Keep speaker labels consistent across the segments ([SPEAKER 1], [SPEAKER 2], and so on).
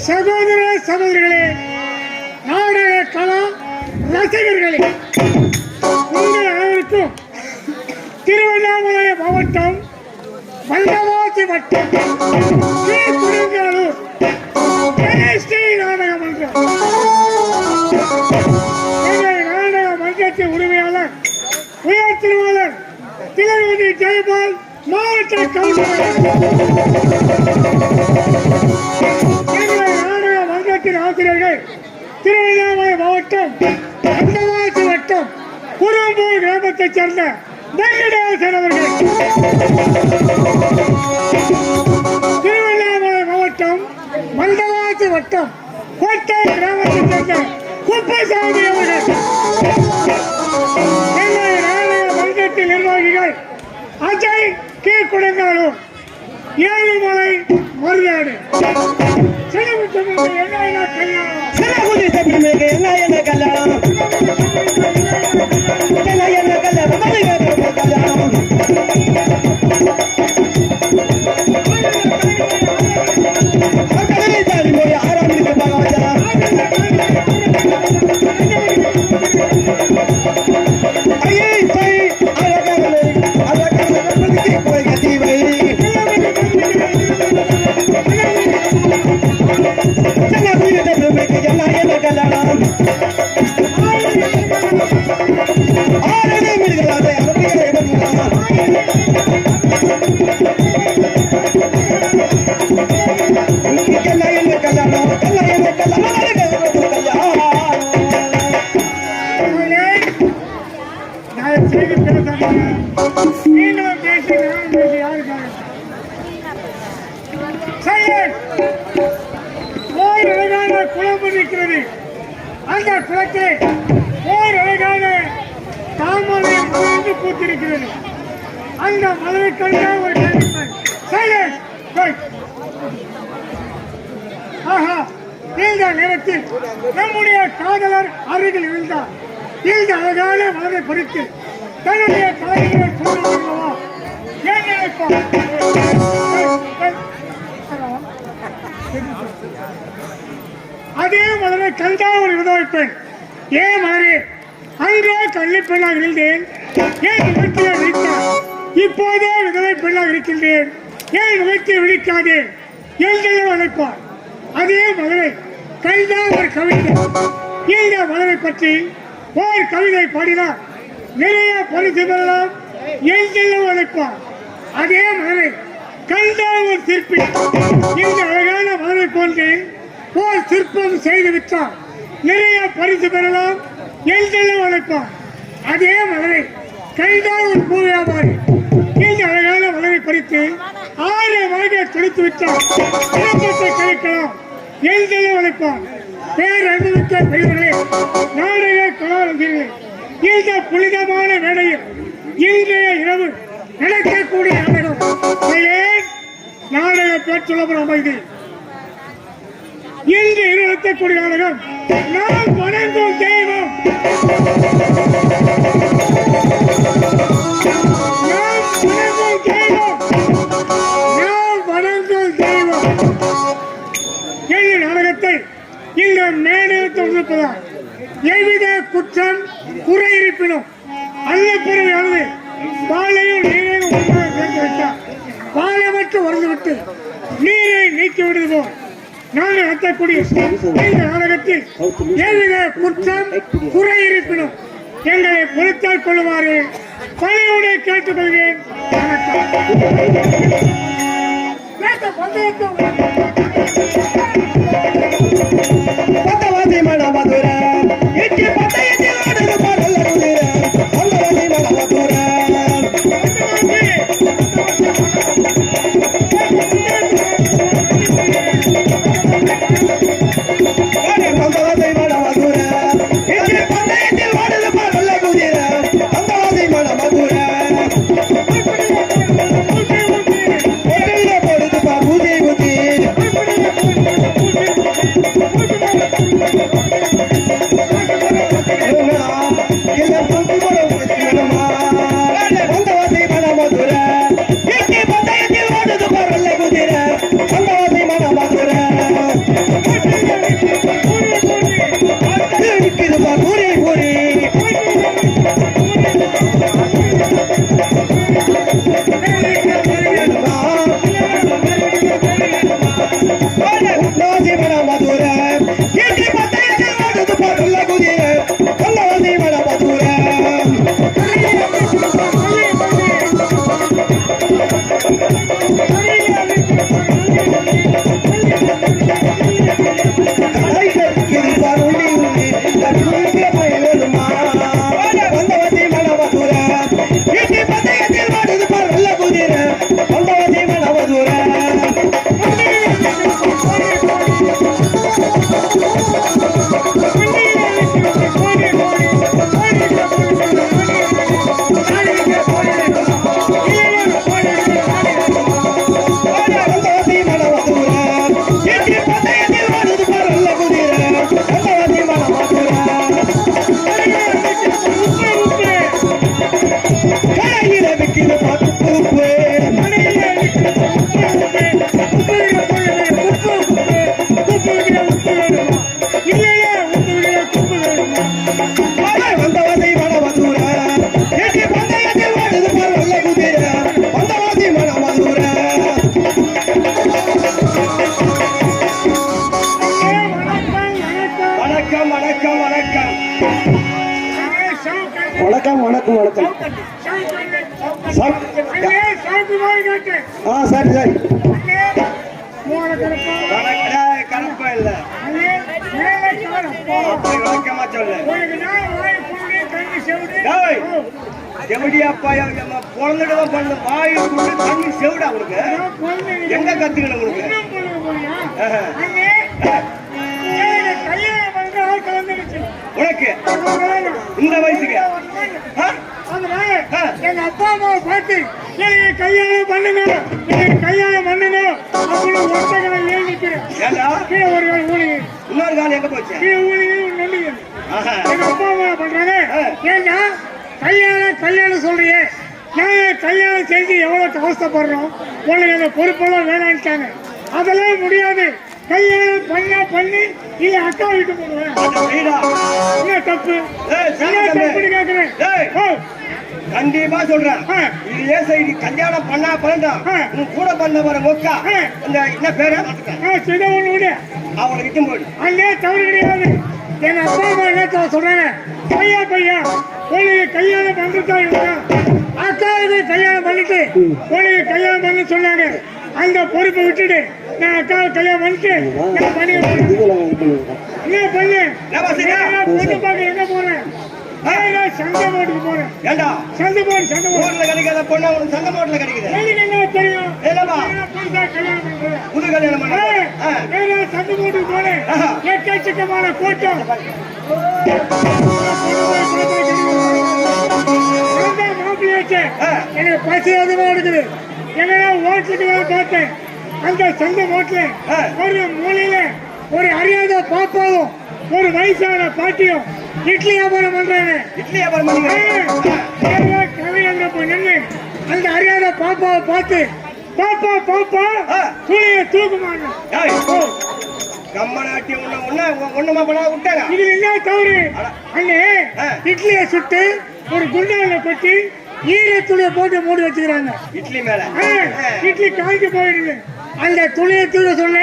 [SPEAKER 1] சகோதர சகோதரிகளே, நாடக கலா ரசிகர்களே, உங்கள் அனைவருக்கும் திருவண்ணாமலை மாவட்டம் வல்லவாசி வட்டம் குடங்காலூர் நாடக மன்றம் நாடக மன்றத்தின் உரிமையாளர் உயர் திருவாளர் திருமதி ஜெயபால் மாவட்ட கவுன்சிலர் நாடக மன்றத்தின் ஆசிரியர்கள் திருவண்ணாமலை மாவட்டம் வல்லவாசி வட்டம் குரும்பூர் கிராமத்தைச் சேர்ந்த வெங்கடேசன் அவர்கள், திருவண்ணாமலை மாவட்டம் வல்லவாசி வட்டம் கோட்டை கிராமத்தைச் சேர்ந்த குப்பசாமி அவர்கள், நாடக மன்றத்தின் நிர்வாகிகள் அஜய் கே குடங்காலூர், ஏழுமலை மருதாடு, குளம் இருக்கிறது. அந்த குளத்தில் ஓர் அழகான தாமரை பூத்திருக்கிறது. அந்த மலரை கண்ட ஒரு இந்த நேரத்தில் நம்முடைய காதலர் அருகில் இருந்தார். இந்த அழகான மலரை பறித்து தன்னுடைய காதலர் சொல்லுவா ஏன் நினைப்பார்? அதே மலரை கண்டா ஒரு விதவைப்பெண், ஏன் மலரே அன்றே கள்ளி பெண்ணாக இருந்தேன், ஏன் விபத்தியை விழித்தார், இப்போதே விதவை பெண்ணாக இருக்கின்றேன், ஏன் விபத்தியை விழிக்காதே என்றும் அழைப்பார். அதே மலரை கண்டா ஒரு கவிதை, இந்த மலரை பற்றி ஒரு கவிதை பாடினார், நிறைய பரிசு பெறலாம் என்றும் அழைப்பார். அதே மலரை கண்டா ஒரு சிற்பி, இந்த அழகான மலரை போன்று ஓர் சிற்பம் செய்து விட்டார், நிறைய பரிசு பெறலாம் என்றும் அழைப்பார். அதே மலரை கைதான் ஒரு பூ வியாபாரி, இந்த அழகான மலரை பறித்து 6 வகை துடித்து விட்டார், இலக்கத்தை கழிக்கலாம் என்றும் அழைப்பார். பேரன்புமிக்க பெயர்களே, நாடக கலாரசிகளே, இந்த புனிதமான வேளையில் இன்றைய இரவு நடக்கக்கூடிய நாடகம் நாடக பேச்சுலபுரம் அமைதி. இன்று இருபத்தக்கூடிய நாடகம் நாம் வணங்கும் தெய்வம். நாடகத்தை இந்த மேடையில் தொடர்ப்பதால் எவ்வித குற்றம் குறை இருப்பினும் அல்லப்பறவையானது பாலையும் நீரையும் ஒன்றாக சேர்த்து வைத்தார். பாலை மட்டும் வறந்துவிட்டு நீரை நீக்கி விடுவது போல் நாங்கள் நடத்தக்கூடிய இந்த நாடகத்தில் எவ்வித குற்றம் குறை இருப்பினும் எங்களை பொறுத்தால் கொள்ளுமாறு பணியோடு கேட்டுக்கொள்கிறேன்.
[SPEAKER 2] வணக்கம் வணக்கம் வணக்கம். சரி சரி. கணப்பா இல்ல எப்படியாப்பா பிறந்துட்டுதான் பண்ண வாய் தண்ணி செவிடா உங்களுக்கு எங்க கத்துக்கணும் உங்களுக்கு? உனக்கு இந்த வயசுக்கு
[SPEAKER 1] எங்க அப்பா அம்மாவை பார்த்து எனக்கு கையாளம் பண்ணுங்க, எனக்கு கையாளம் பண்ணுங்க அப்படின்னு ஒத்த கடை ஏன் நிற்கிறேன். கீழே ஒரு கால் ஊழிங்க,
[SPEAKER 2] இன்னொரு கால் எங்க போச்சு?
[SPEAKER 1] கீழே ஊழிங்க நம்பிக்கை. எங்க அப்பா அம்மா பண்றாங்க, ஏன்னா கல்யாணம் சொல்றியே, நாங்க கல்யாணம் செஞ்சு எவ்வளவு அவஸ்தப்படுறோம், உங்களுக்கு அந்த பொறுப்பெல்லாம் வேணான்ட்டாங்க. அதெல்லாம் முடியாது, கல்யாணம் பண்ணி இல்ல அக்கா வீட்டு போடுவேன். என்ன தப்பு கேட்கிறேன்?
[SPEAKER 2] கண்டிப்பா சொல்றேன். இதே சைடு கல்யாணம் பண்ணா பண்ணலாம். உன் கூட பண்ண வர மொக்கா இந்த என்ன பேரு அவங்களை விட்டு போயிடு.
[SPEAKER 1] அங்கே தவறு கிடையாது. எங்க அப்பா அம்மா என்ன சொல்றாங்க, பையா உனக்கு கல்யாணம் பண்ணிட்டு அக்காவுக்கு கல்யாணம் பண்ணிட்டு உனக்கு கல்யாணம் பண்ண சொன்னாங்க. அந்த பொறுப்பை விட்டுட்டு நான் அக்காவை கல்யாணம் பண்ணிட்டு நான் பண்ணி என்ன பண்ணு பொண்ணு பார்க்க எங்க போறேன்? சந்தை போட்டுக்கு போறேன். சந்தை போட்டு
[SPEAKER 2] கிடைக்காத பொண்ணு சந்தை போட்டுல கிடைக்குது.
[SPEAKER 1] என்ன தெரியும்?
[SPEAKER 2] புது கல்யாணம்
[SPEAKER 1] சந்தை போட்டுக்கு போறேன். எக்கச்சக்கமான கூட்டம். மாப்பிள்ளையாச்சு எனக்கு பசி அதிகமா இருக்குது. எங்கன்னா ஓட்டுக்கு பார்த்தேன். அந்த சந்தை ஓட்டுல ஒரு மூலையில ஒரு பாப்பாவும் ஒரு வயசான பாட்டியும் இட்லி வியாபாரம் பண்றாங்க.
[SPEAKER 2] இட்லி வியாபாரம் பண்ணீங்க.
[SPEAKER 1] கலையங்க நின்று அந்த அறியாத பாப்பாவை பார்த்து பாப்பா பாப்பா துணியை தூக்குமாங்க.
[SPEAKER 2] கம்மநாட்டி ஒண்ணுமா பண்ண விட்டாங்க.
[SPEAKER 1] இதுல என்ன தவறு? அண்ணே இட்லியை சுட்டு ஒரு குண்டால கொட்டி ஈர துணியை போட்டு மூடி வச்சுக்கிறாங்க.
[SPEAKER 2] இட்லி மேல
[SPEAKER 1] இட்லி காய்ச்சி போயிடுது. அந்த துணியை தூக்க சொல்ல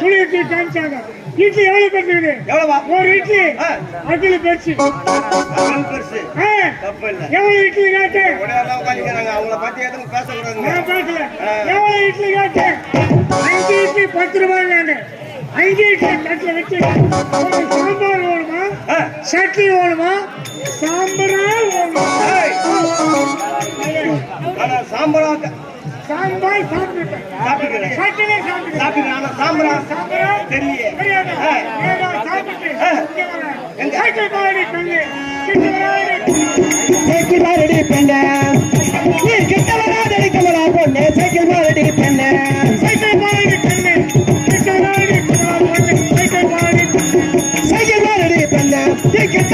[SPEAKER 1] துணியை தூக்கி காமிச்சாங்க. இட்லி எவ்வளவு பெருசுது? ஒரு இட்லி அகில பெருசு. எவ்வளவு இட்லி கேட்டு?
[SPEAKER 2] அவங்கள பத்தி எதுவும் பேசக்கூடாது.
[SPEAKER 1] எவ்வளவு இட்லி கேட்டு? 5 இட்லி 10 ரூபாய். 5 இட்லி தட்டுல வச்சு சாம்பார் ஓடுமா, சட்னி ஓடுமா, சாம்பாரா ஓடுமா?
[SPEAKER 2] சாம்பாரா
[SPEAKER 1] சாம்பார் சாப்பிட்டுட்டேன். சட்னி சாப்பிட்டுட்டேன்.
[SPEAKER 2] சாம்பாரா தெரியல.
[SPEAKER 1] சைக்கிள் பாடி பெண்ணு
[SPEAKER 3] சைக்கிள் மாரடி பெண்ண நீ கிட்ட வராதடி கமலா பொண்ணு சைக்கிள் மாரடி பெண்ண
[SPEAKER 1] சைக்கிள் பாடி பெண்ணு சைக்கிள் மாரடி பொண்ணு சைக்கிள் பாடி
[SPEAKER 3] சைக்கிள் மாரடி பெண்ண நீ கிட்ட